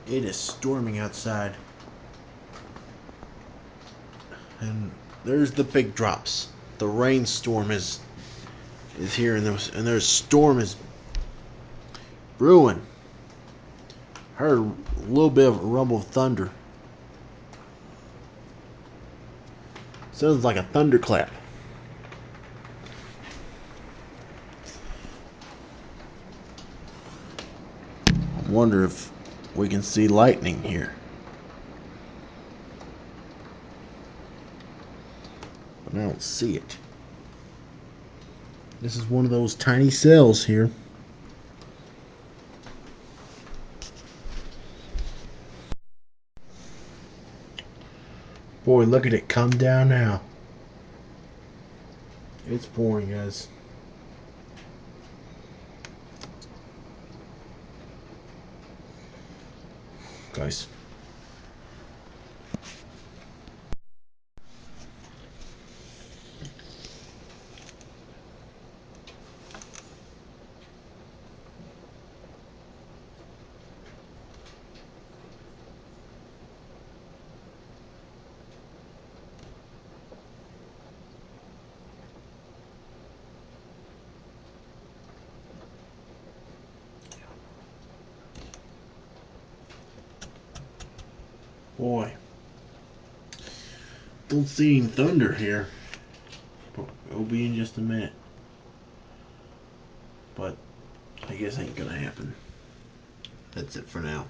It is storming outside. And there's the big drops. The rainstorm is here, and there's storm is brewing. Heard a little bit of a rumble of thunder. Sounds like a thunderclap. I wonder if we can see lightning here. But I don't see it. This is one of those tiny cells here. Boy, look at it come down now. It's pouring, guys. Guys. Boy. Don't see any thunder here. It'll be in just a minute. But I guess ain't gonna happen. That's it for now.